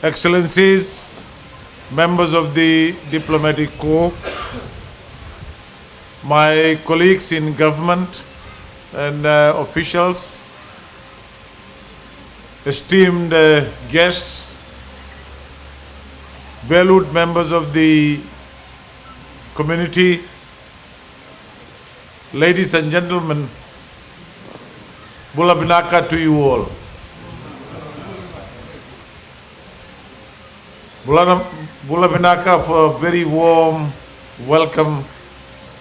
Excellencies, members of the diplomatic corps, my colleagues in government and officials, esteemed guests, valued members of the community, ladies and gentlemen, Bula Binaka to you all. Bula Binaka for a very warm welcome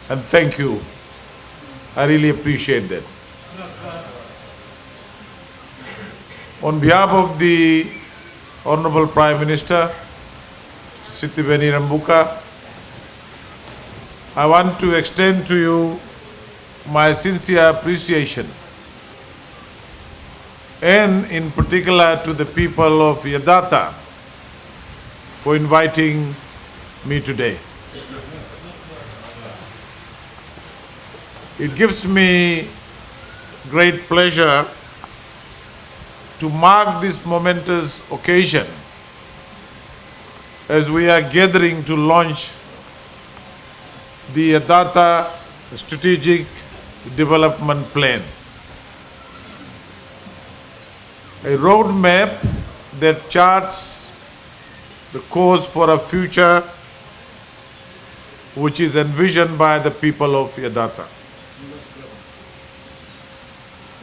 and thank you. I really appreciate that. On behalf of the Honorable Prime Minister, Sitibeni Rambuka, I want to extend to you my sincere appreciation, and in particular to the people of Yacata for inviting me today. It gives me great pleasure to mark this momentous occasion as we are gathering to launch the Yacata Strategic Development Plan, a roadmap that charts the course for a future which is envisioned by the people of Yacata.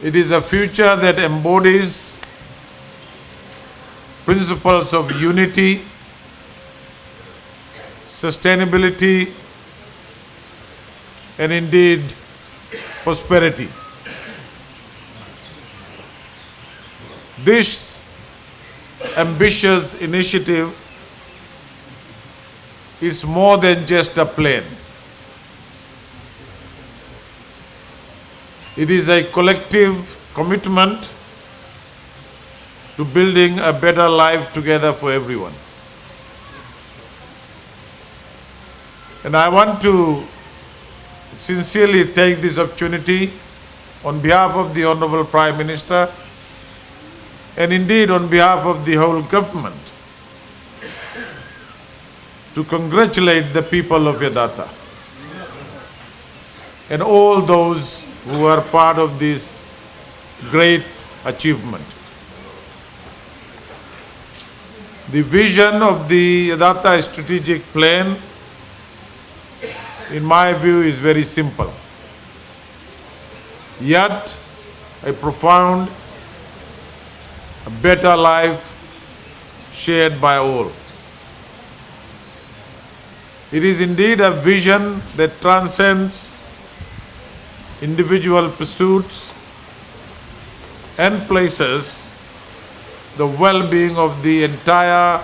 It is a future that embodies principles of unity, sustainability, and indeed prosperity. This ambitious initiative is more than just a plan. It is a collective commitment to building a better life together for everyone. And I want to sincerely take this opportunity on behalf of the Honorable Prime Minister and indeed on behalf of the whole government to congratulate the people of Yacata and all those who are part of this great achievement. The vision of the Yacata strategic plan, in my view, is very simple, yet a profound, a better life shared by all. It is indeed a vision that transcends individual pursuits and places the well-being of the entire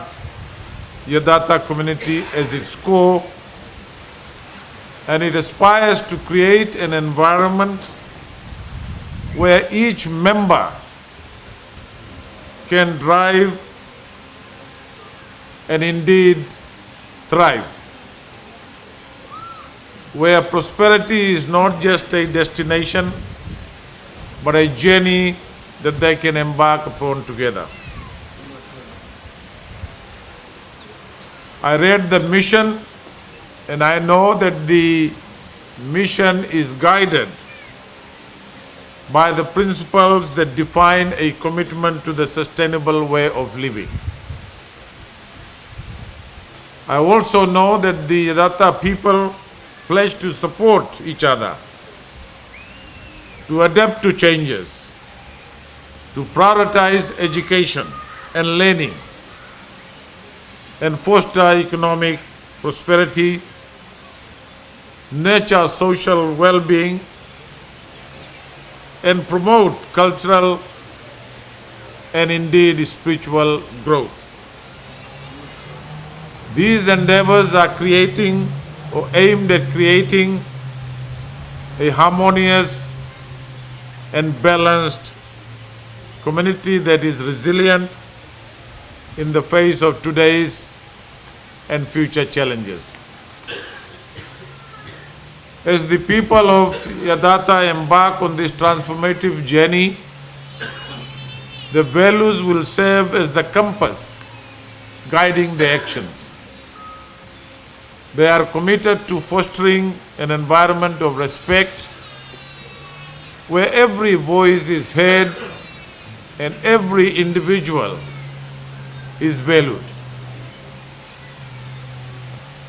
Yacata community as its core, and it aspires to create an environment where each member can drive and indeed thrive, where prosperity is not just a destination but a journey that they can embark upon together. I read the mission and I know that the mission is guided by the principles that define a commitment to the sustainable way of living. I also know that the Yacata people pledge to support each other, to adapt to changes, to prioritize education and learning, and foster economic prosperity, nurture social well-being, and promote cultural and indeed spiritual growth. These endeavors are creating or aimed at creating a harmonious and balanced community that is resilient in the face of today's and future challenges. As the people of Yacata embark on this transformative journey, the values will serve as the compass guiding the actions. They are committed to fostering an environment of respect where every voice is heard and every individual is valued.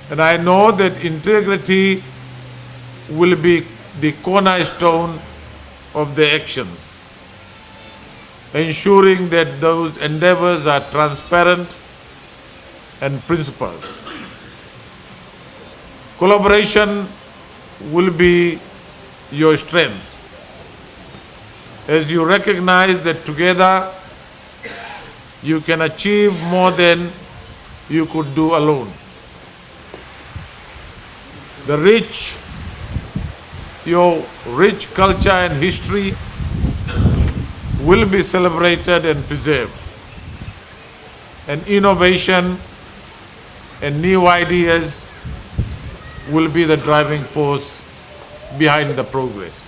And I know that integrity will be the cornerstone of the actions, ensuring that those endeavors are transparent and principled. Collaboration will be your strength, as you recognize that together you can achieve more than you could do alone. Your rich culture and history will be celebrated and preserved. And innovation and new ideas will be the driving force behind the progress.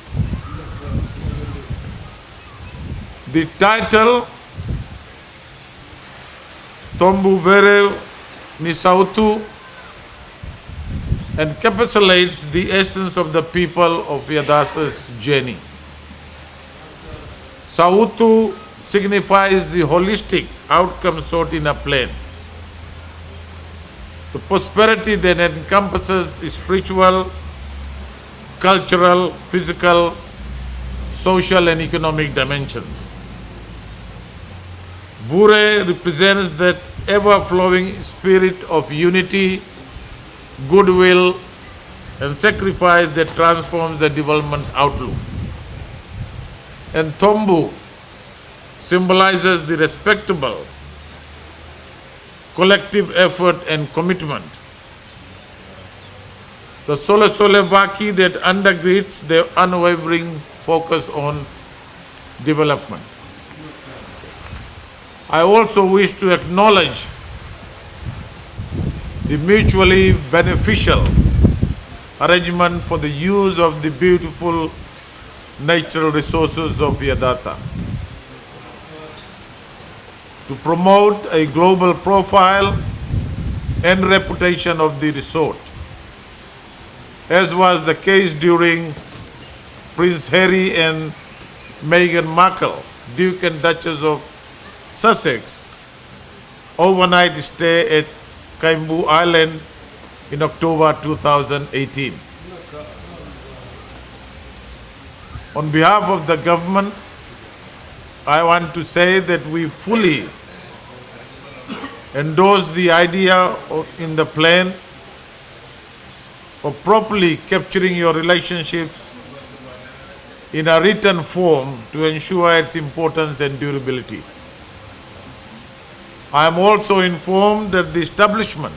The title Tobu Vure ni Sautu encapsulates the essence of the people of Yacata's journey. Sautu signifies the holistic outcome sought in a plan. The prosperity that encompasses spiritual, cultural, physical, social and economic dimensions. Vure represents that ever-flowing spirit of unity, goodwill, and sacrifice that transforms the development outlook. And Tobu symbolizes the respectable collective effort and commitment. The Sole Vaki that undergirds the unwavering focus on development. I also wish to acknowledge the mutually beneficial arrangement for the use of the beautiful natural resources of Yacata to promote a global profile and reputation of the resort, as was the case during Prince Harry and Meghan Markle, Duke and Duchess of Sussex, overnight stay at Kaimbu Island in October 2018. On behalf of the government, I want to say that we fully endorse the idea in the plan of properly capturing your relationships in a written form to ensure its importance and durability. I am also informed that the establishment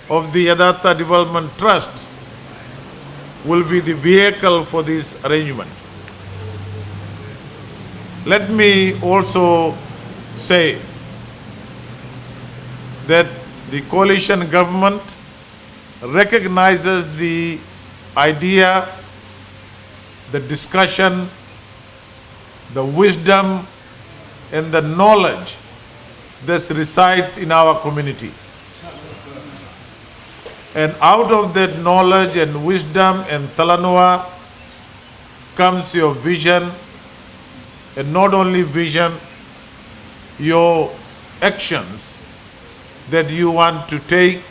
of the Yacata Development Trust will be the vehicle for this arrangement. Let me also say that the coalition government recognizes the idea, the discussion, the wisdom, and the knowledge that resides in our community. And out of that knowledge and wisdom and talanoa comes your vision, and not only vision, your actions that you want to take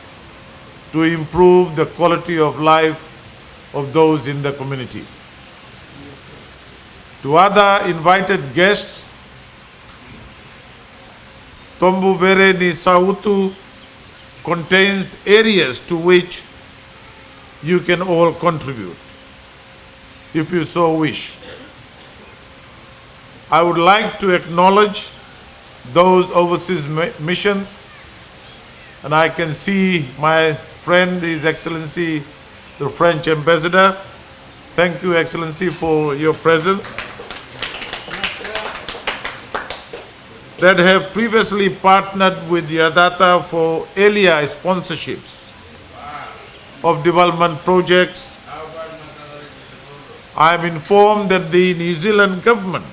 to improve the quality of life of those in the community. To other invited guests, Tobu Vure ni Sautu contains areas to which you can all contribute, if you so wish. I would like to acknowledge those overseas missions, and I can see my friend, His Excellency, the French Ambassador. Thank you, Excellency, for your presence. That have previously partnered with Yacata for earlier sponsorships of development projects. I am informed that the New Zealand government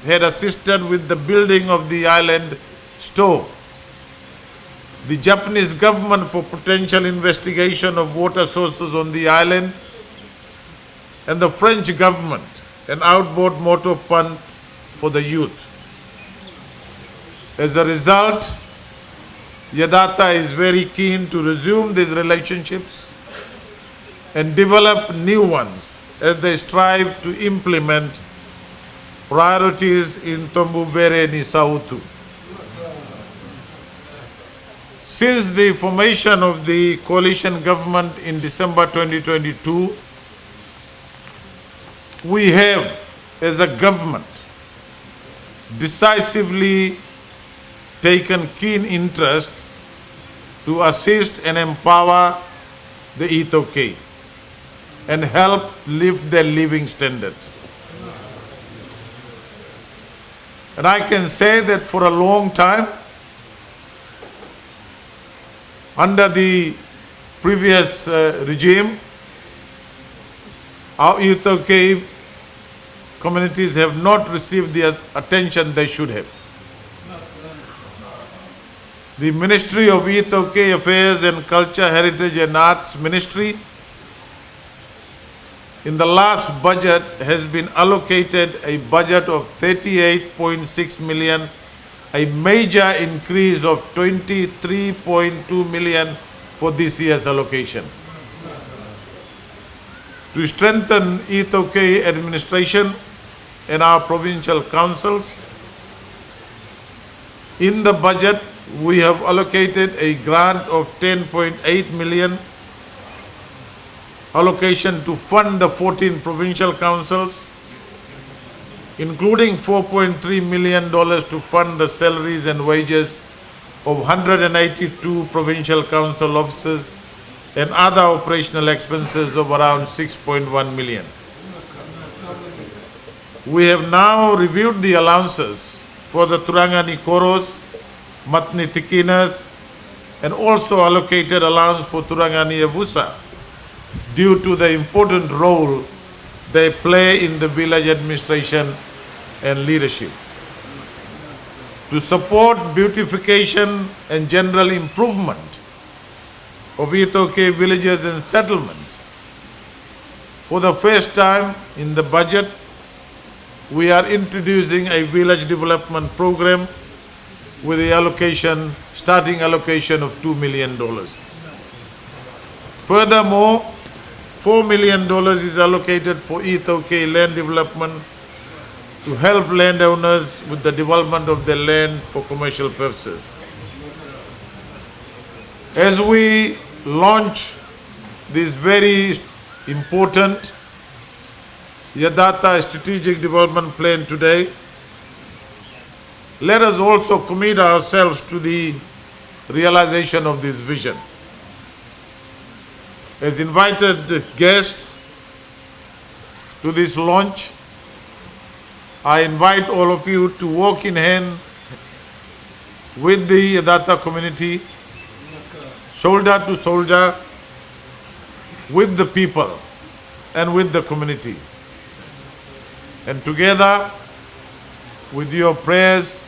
had assisted with the building of the island store the Japanese government for potential investigation of water sources on the island, and the French government an outboard motor pump for the youth. As a result, Yacata is very keen to resume these relationships and develop new ones as they strive to implement priorities in Tobu Vure ni Sautu. Since the formation of the coalition government in December 2022, we have, as a government, decisively taken keen interest to assist and empower the Itoke and help lift their living standards. And I can say that for a long time, under the previous regime, our Itoke communities have not received the attention they should have. The Ministry of Itoke Affairs and Culture, Heritage and Arts Ministry in the last budget has been allocated a budget of 38.6 million, a major increase of 23.2 million for this year's allocation. To strengthen Itoke administration and our provincial councils, in the budget we have allocated a grant of 10.8 million allocation to fund the 14 provincial councils, including $4.3 million to fund the salaries and wages of 182 provincial council officers and other operational expenses of around 6.1 million. We have now reviewed the allowances for the Turangani Koros, Matni Tikinas, and also allocated allowance for Turangani Avusa due to the important role they play in the village administration and leadership. To support beautification and general improvement of Itoke villages and settlements, for the first time in the budget, we are introducing a village development program with the starting allocation of $2 million. Furthermore, $4 million is allocated for Itoke land development to help landowners with the development of their land for commercial purposes. As we launch this very important Yacata strategic development plan today, let us also commit ourselves to the realization of this vision. As invited guests to this launch, I invite all of you to walk in hand with the Yacata community, shoulder to shoulder, with the people and with the community. And together, with your prayers,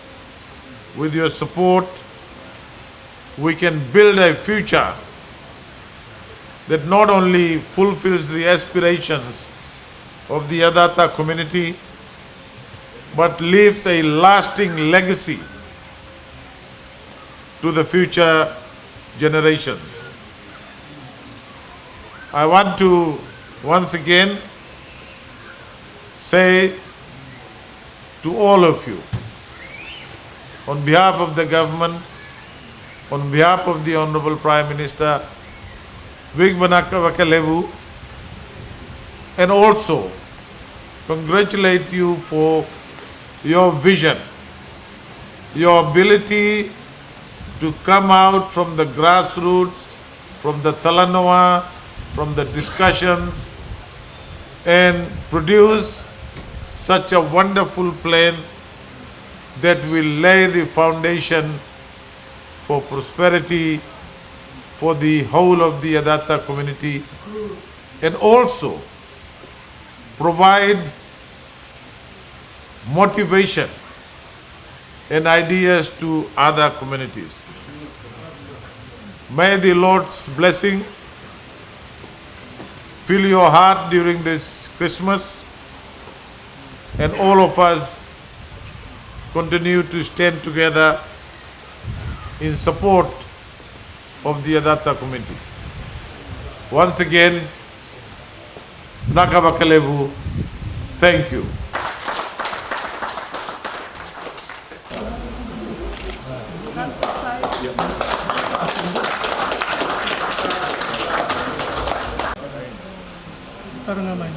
with your support, we can build a future that not only fulfills the aspirations of the Yacata community, but leaves a lasting legacy to the future generations. I want to once again say to all of you, on behalf of the government, on behalf of the Honorable Prime Minister, Vigvanaka Vakalevu, and also congratulate you for your vision, your ability to come out from the grassroots, from the Talanoa, from the discussions, and produce such a wonderful plan that will lay the foundation for prosperity for the whole of the Yacata community, and also provide motivation and ideas to other communities. May the Lord's blessing fill your heart during this Christmas, and all of us continue to stand together in support of the Yacata community. Once again, Nakabakalevu, thank you. Tarungamay.